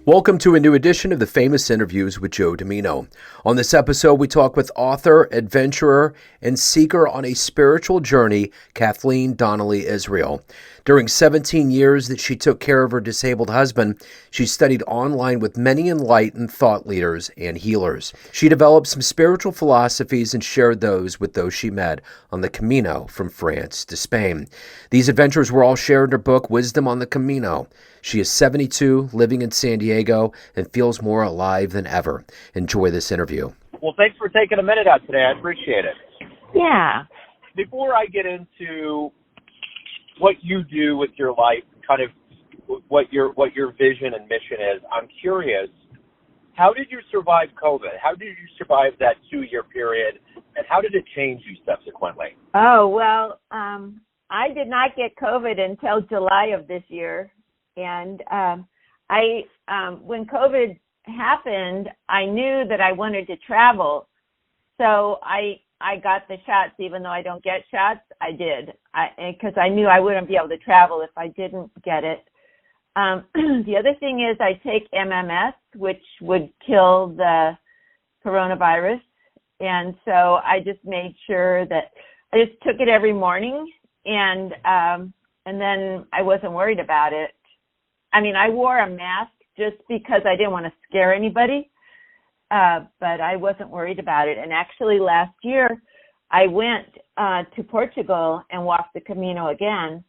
Welcome to a new edition of the Famous Interviews with Joe Dimino. On this episode, we talk with author, adventurer, and seeker on a spiritual journey, Kathleen Donnelly Israel. During 17 years that she took care of her disabled husband, she studied online with many enlightened thought leaders and healers. She developed some spiritual philosophies and shared those with those she met on the Camino from France to Spain. These adventures were all shared in her book, Wisdom on the Camino. She is 72, living in San Diego, and feels more alive than ever. Enjoy this interview. Well, thanks for taking a minute out today. I appreciate it. Yeah. Before I get into what you do with your life, kind of what your vision and mission is, I'm curious, how did you survive COVID? How did you survive that 2-year period, and how did it change you subsequently? Oh, well, I did not get COVID until July of this year. And when COVID happened, I knew that I wanted to travel. So I got the shots, even though I don't get shots. I did, because I knew I wouldn't be able to travel if I didn't get it. The other thing is I take MMS, which would kill the coronavirus. And so I just made sure that I just took it every morning, and then I wasn't worried about it. I mean, I wore a mask just because I didn't want to scare anybody, but I wasn't worried about it. And actually last year, I went to Portugal and walked the Camino again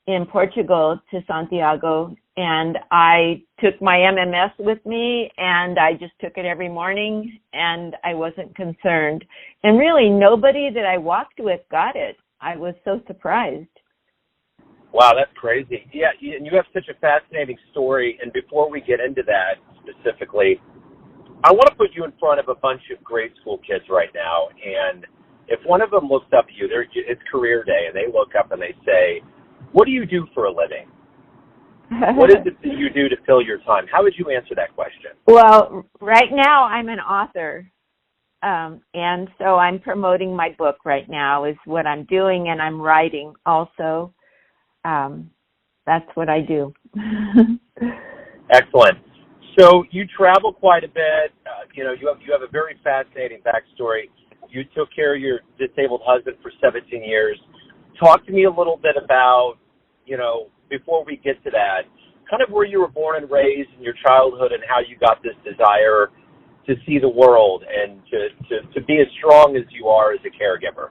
in Portugal to Santiago, and I took my MMS with me, and I just took it every morning, and I wasn't concerned. And really, nobody that I walked with got it. I was so surprised. Wow, that's crazy. Yeah, and you have such a fascinating story. And before we get into that specifically, I want to put you in front of a bunch of grade school kids right now. And if one of them looks up at you, it's career day, and they look up and they say, "What do you do for a living? What is it that you do to fill your time?" How would you answer that question? Well, right now I'm an author. And so I'm promoting my book right now is what I'm doing, and I'm writing also. That's what I do. Excellent. So you travel quite a bit. You have a very fascinating backstory. You took care of your disabled husband for 17 years. Talk to me a little bit about, before we get to that, kind of where you were born and raised in your childhood and how you got this desire to see the world and to be as strong as you are as a caregiver.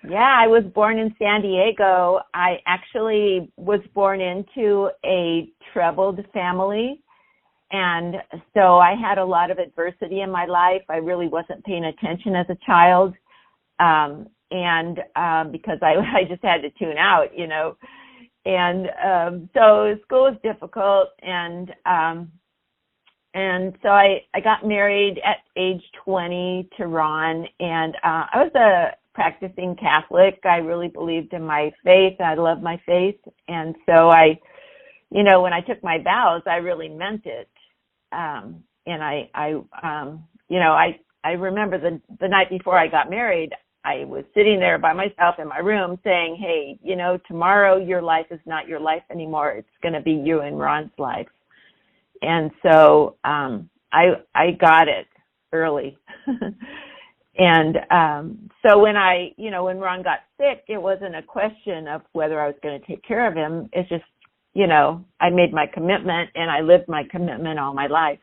Yeah, I was born in San Diego. I actually was born into a troubled family. And so I had a lot of adversity in my life. I really wasn't paying attention as a child. Because I just had to tune out, And so school was difficult. And so I got married at age 20 to Ron. And I was a practicing Catholic. I really believed in my faith. I love my faith. And so when I took my vows, I really meant it. And I remember the night before I got married, I was sitting there by myself in my room saying, hey, tomorrow your life is not your life anymore. It's going to be you and Ron's life. And so I got it early. And so when when Ron got sick, it wasn't a question of whether I was going to take care of him. It's just, I made my commitment, and I lived my commitment all my life.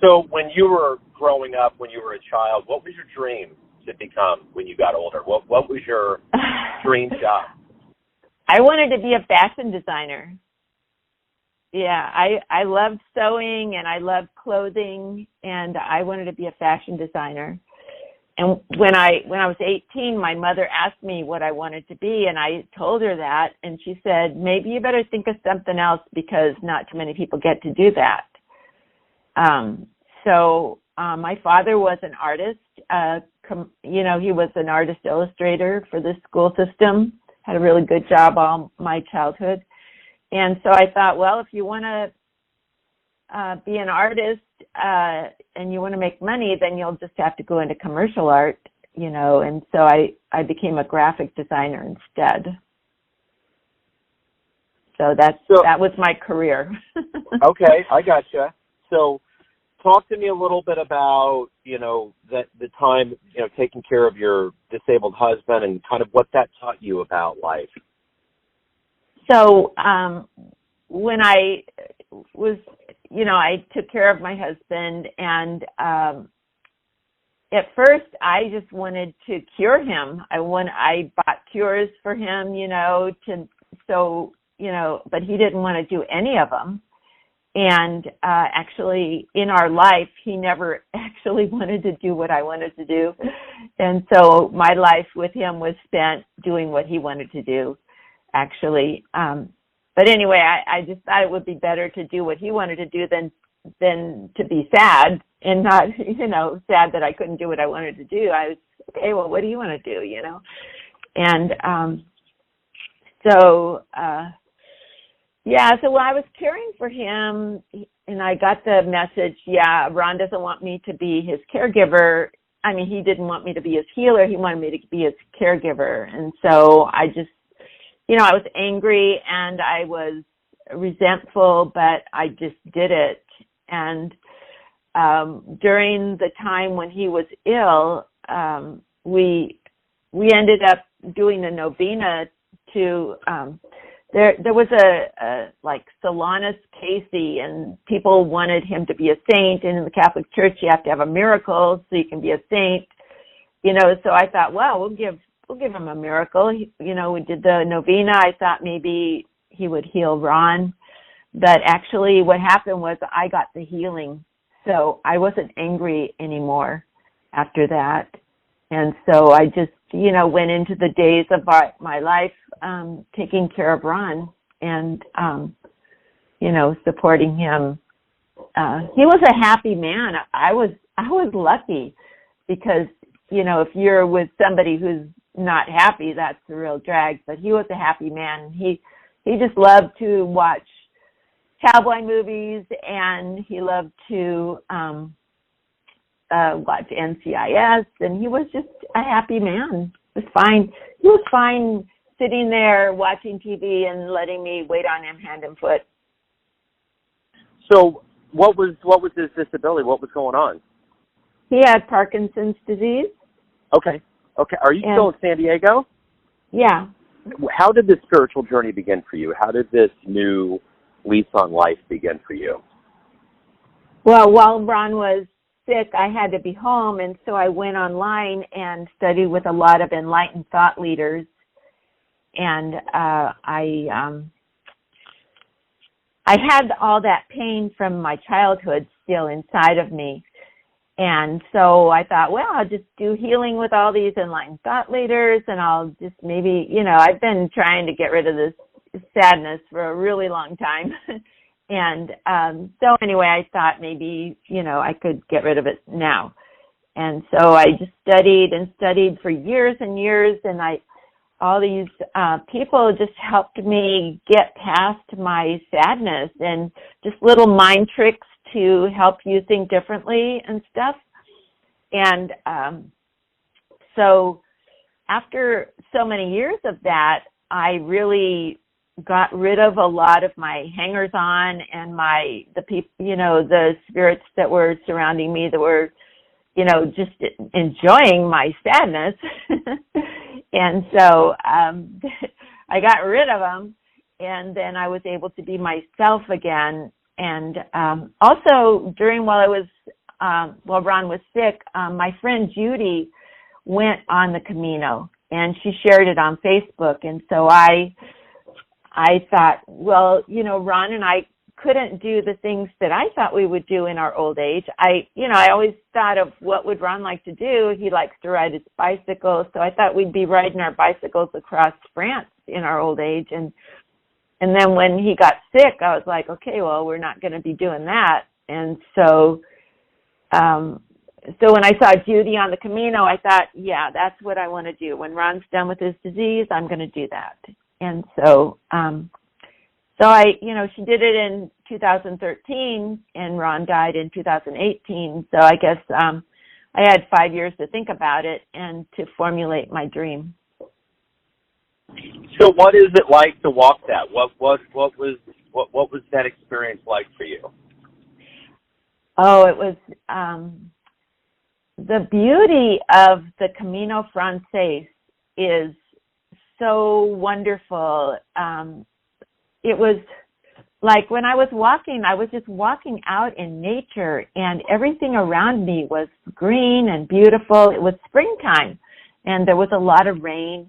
So when you were growing up, when you were a child, what was your dream to become when you got older? What was your dream job? I wanted to be a fashion designer. Yeah, I loved sewing and I loved clothing, and I wanted to be a fashion designer. And when I was 18, my mother asked me what I wanted to be, and I told her that, and she said, maybe you better think of something else because not too many people get to do that. So my father was an artist. He was an artist illustrator for the school system, had a really good job all my childhood. And so I thought, well, if you want to be an artist and you want to make money, then you'll just have to go into commercial art, And so I became a graphic designer instead. So that was my career. Okay, I gotcha. So talk to me a little bit about, that the time, taking care of your disabled husband and kind of what that taught you about life. So when I was, I took care of my husband, and at first I just wanted to cure him. I bought cures for him, but he didn't want to do any of them. And actually, in our life, he never actually wanted to do what I wanted to do. And so my life with him was spent doing what he wanted to do, actually. But anyway, I just thought it would be better to do what he wanted to do than to be sad and not, sad that I couldn't do what I wanted to do. I was, okay, well, what do you want to do, And so when I was caring for him, and I got the message, Ron doesn't want me to be his caregiver. I mean, he didn't want me to be his healer. He wanted me to be his caregiver. And so I just, I was angry and I was resentful, but I just did it. And during the time when he was ill, we ended up doing a novena to there was a like Solanus Casey, and people wanted him to be a saint, and in the Catholic Church you have to have a miracle so you can be a saint, so I thought, well, we'll give him a miracle. We did the novena. I thought maybe he would heal Ron, but actually what happened was I got the healing, so I wasn't angry anymore after that. And so I just, went into the days of my life taking care of Ron and, supporting him. He was a happy man. I was lucky because, if you're with somebody who's not happy, that's the real drag. But he was a happy man. He just loved to watch cowboy movies, and he loved to watch NCIS, and he was just a happy man. It was fine. He was fine sitting there watching TV and letting me wait on him hand and foot. So what was his disability? What was going on? He had Parkinson's disease. Okay. Are you still in San Diego? Yeah. How did this spiritual journey begin for you? How did this new lease on life begin for you? Well, while Ron was sick, I had to be home, and so I went online and studied with a lot of enlightened thought leaders, and I had all that pain from my childhood still inside of me, and so I thought, well, I'll just do healing with all these enlightened thought leaders, and I'll just maybe, I've been trying to get rid of this sadness for a really long time. And so anyway, I thought maybe, I could get rid of it now. And so I just studied and studied for years and years, and all these people just helped me get past my sadness, and just little mind tricks to help you think differently and stuff. And so after so many years of that, I really got rid of a lot of my hangers-on and the people, the spirits that were surrounding me that were, just enjoying my sadness. And so I got rid of them, and then I was able to be myself again. And also while Ron was sick, my friend Judy went on the Camino, and she shared it on Facebook. And so I thought, well, Ron and I couldn't do the things that I thought we would do in our old age. I always thought of what would Ron like to do. He likes to ride his bicycle, so I thought we'd be riding our bicycles across France in our old age. And then when he got sick, I was like, okay, well, we're not going to be doing that. And so when I saw Judy on the Camino, I thought, yeah, that's what I want to do. When Ron's done with his disease, I'm going to do that. And so, she did it in 2013, and Ron died in 2018. So I guess I had 5 years to think about it and to formulate my dream. So what is it like to walk that? What was that experience like for you? Oh, it was the beauty of the Camino Frances is so wonderful. It was like when I was walking, I was just walking out in nature, and everything around me was green and beautiful. It was springtime, and there was a lot of rain,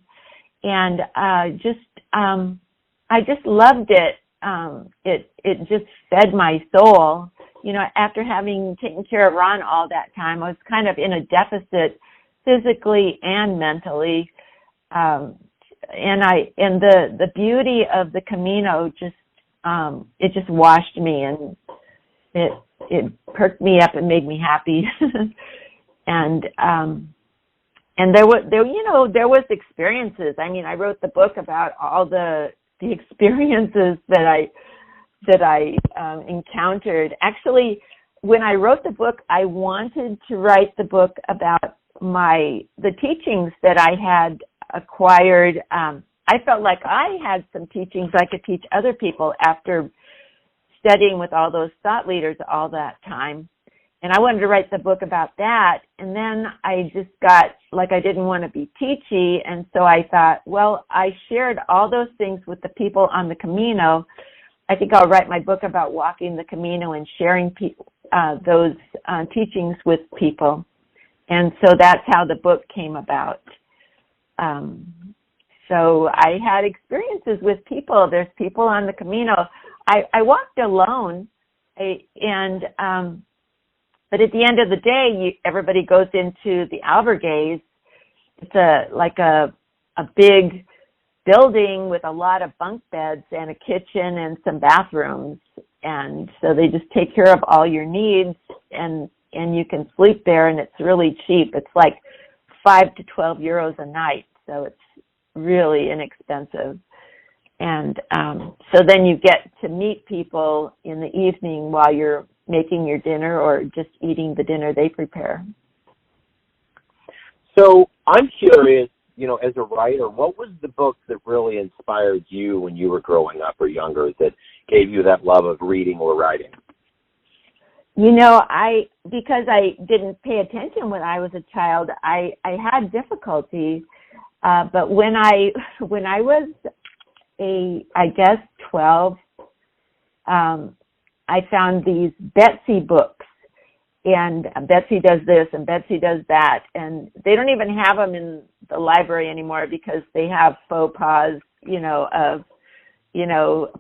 and I just loved it. It just fed my soul. You know, after having taken care of Ron all that time, I was kind of in a deficit physically and mentally. And the beauty of the Camino just, it just washed me, and it perked me up and made me happy. And there was experiences. I mean, I wrote the book about all the experiences that I encountered. Actually, when I wrote the book, I wanted to write the book about the teachings that I had acquired. I felt like I had some teachings I could teach other people after studying with all those thought leaders all that time. And I wanted to write the book about that. And then I just got, like, I didn't want to be teachy. And so I thought, well, I shared all those things with the people on the Camino. I think I'll write my book about walking the Camino and sharing those teachings with people. And so that's how the book came about. So I had experiences with people. There's people on the Camino. I walked alone, but at the end of the day, everybody goes into the albergues. It's like a big building with a lot of bunk beds and a kitchen and some bathrooms. And so they just take care of all your needs, and you can sleep there, and it's really cheap. It's like 5 to 12 euros a night. So it's really inexpensive. And so then you get to meet people in the evening while you're making your dinner or just eating the dinner they prepare. So I'm curious, as a writer, what was the book that really inspired you when you were growing up or younger that gave you that love of reading or writing? Because I didn't pay attention when I was a child, I had difficulty. But when I was 12, I found these Betsy books, and Betsy does this and Betsy does that, and they don't even have them in the library anymore because they have faux pas, of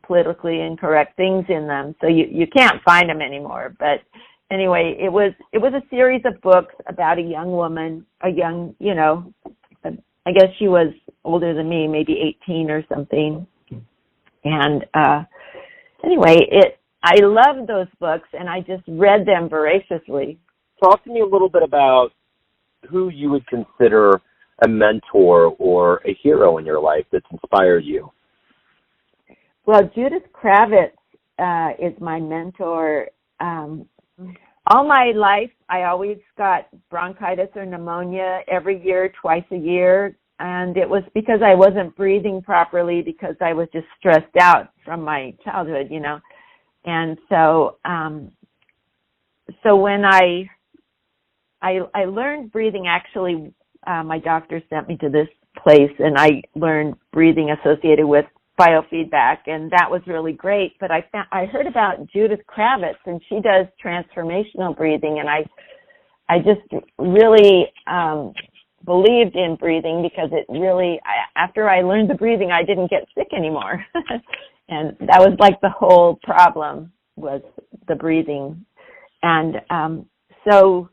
politically incorrect things in them, so you can't find them anymore. But anyway, it was a series of books about a young woman, I guess she was older than me, maybe 18 or something. And anyway, I loved those books, and I just read them voraciously. Talk to me a little bit about who you would consider a mentor or a hero in your life that's inspired you. Well, Judith Kravitz is my mentor. All my life, I always got bronchitis or pneumonia every year, twice a year. And it was because I wasn't breathing properly because I was just stressed out from my childhood, And so, so when I learned breathing, actually, my doctor sent me to this place, and I learned breathing associated with biofeedback, and that was really great. But I heard about Judith Kravitz, and she does transformational breathing, and I just really believed in breathing because it really, after I learned the breathing, I didn't get sick anymore. And that was like the whole problem, was the breathing. And so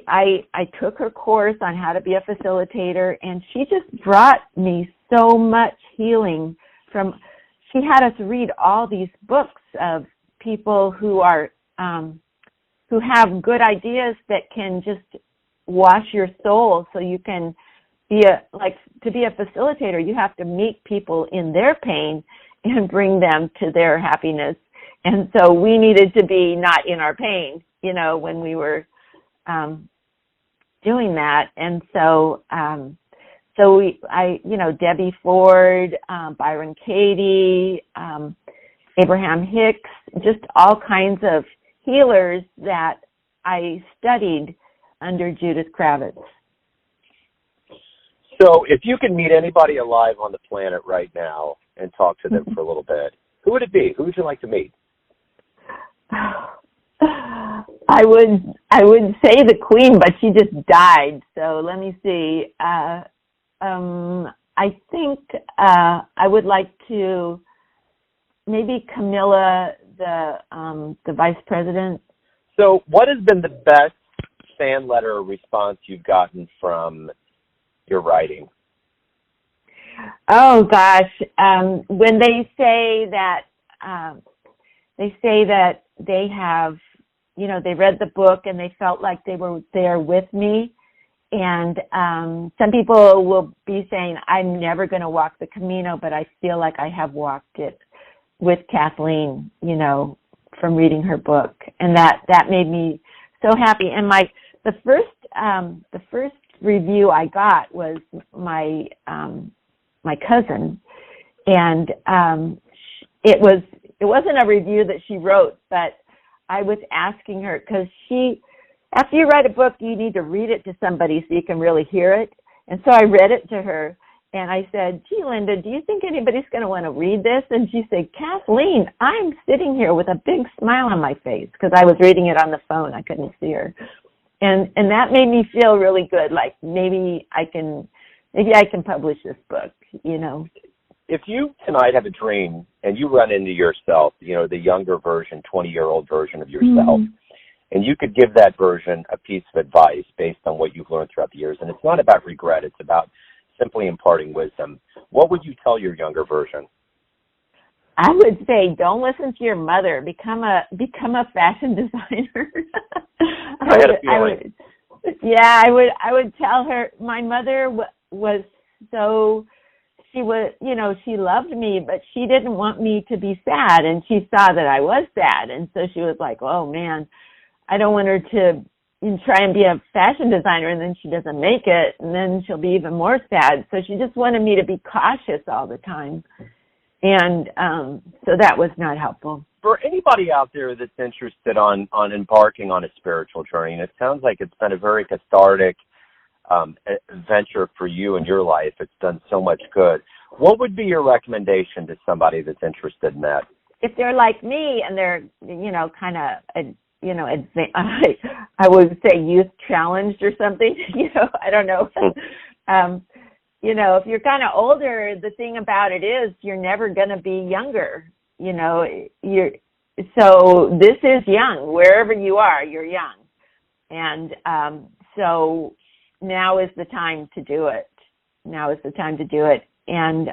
I took her course on how to be a facilitator, and she just brought me so much healing. She had us read all these books of people who are who have good ideas that can just wash your soul, so you can to be a facilitator, you have to meet people in their pain and bring them to their happiness. And so we needed to be not in our pain, when we were doing that. And so, Debbie Ford, Byron Katie, Abraham Hicks, just all kinds of healers that I studied under Judith Kravitz. So if you could meet anybody alive on the planet right now and talk to them for a little bit, who would it be? Who would you like to meet? I would say the Queen, but she just died. So let me see. I think I would like to maybe Camilla, the Vice President. So what has been the best fan letter or response you've gotten from your writing? Oh gosh, when they say that they have, they read the book and they felt like they were there with me. And some people will be saying, I'm never going to walk the Camino, but I feel like I have walked it with Kathleen, from reading her book. And that made me so happy. And the first review I got was my cousin, and it wasn't a review that she wrote, but I was asking her, because after you write a book, you need to read it to somebody so you can really hear it. And so I read it to her, and I said, gee, Linda, do you think anybody's going to want to read this? And she said, Kathleen, I'm sitting here with a big smile on my face, because I was reading it on the phone. I couldn't see her. And that made me feel really good, like maybe I can publish this book, If you tonight have a dream and you run into yourself, the younger version, 20-year-old version of yourself, and you could give that version a piece of advice based on what you've learned throughout the years, and it's not about regret, it's about simply imparting wisdom, what would you tell your younger version? I would say, don't listen to your mother. Become a fashion designer. I would tell her. My mother was so. She loved me, but she didn't want me to be sad, and she saw that I was sad, and so she was like, "Oh man, I don't want her to try and be a fashion designer, and then she doesn't make it, and then she'll be even more sad." So she just wanted me to be cautious all the time. And so that was not helpful. For anybody out there that's interested on embarking on a spiritual journey, and it sounds like it's been a very cathartic venture for you in your life. It's done so much good. What would be your recommendation to somebody that's interested in that? If they're like me and they're, kind of, I would say youth challenged or something, I don't know. If you're kind of older, the thing about it is you're never going to be younger. So this is young. Wherever you are, you're young. And so now is the time to do it. Now is the time to do it. And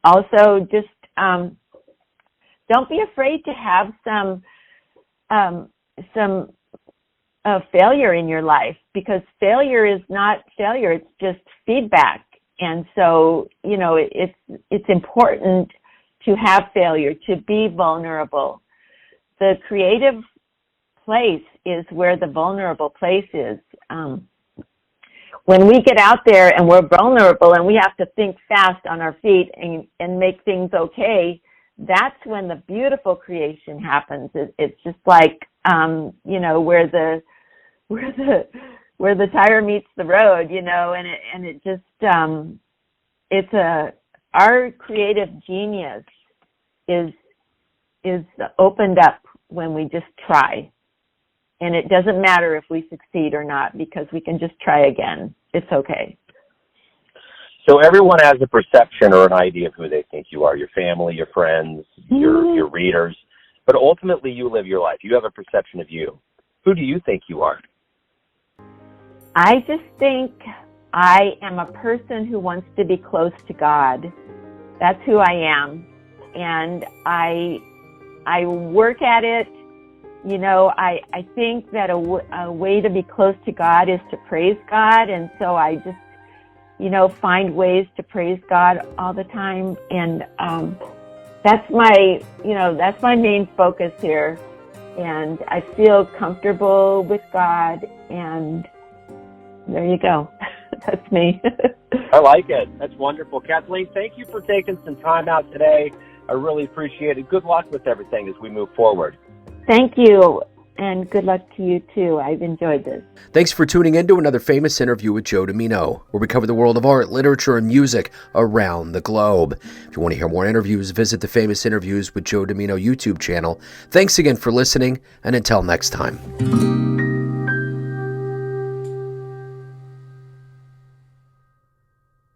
also just don't be afraid to have some failure in your life, because failure is not failure. It's just feedback. And so, it's important to have failure, to be vulnerable. The creative place is where the vulnerable place is. When we get out there and we're vulnerable and we have to think fast on our feet and make things okay, that's when the beautiful creation happens. It's just like, where the tire meets the road, and it just, our creative genius is opened up when we just try. And it doesn't matter if we succeed or not, because we can just try again. It's okay. So everyone has a perception or an idea of who they think you are, your family, your friends, your readers. But ultimately, you live your life. You have a perception of you. Who do you think you are? I just think I am a person who wants to be close to God. That's who I am. And I work at it. I think that a way to be close to God is to praise God. And so I just, find ways to praise God all the time. And that's my main focus here. and I feel comfortable with God, and there you go. That's me. I like it. That's wonderful. Kathleen, thank you for taking some time out today. I really appreciate it. Good luck with everything as we move forward. Thank you, and good luck to you too. I've enjoyed this. Thanks for tuning in to another famous interview with Joe Dimino, where we cover the world of art, literature, and music around the globe. If you want to hear more interviews, visit the Famous Interviews with Joe Dimino YouTube channel. Thanks again for listening, and until next time.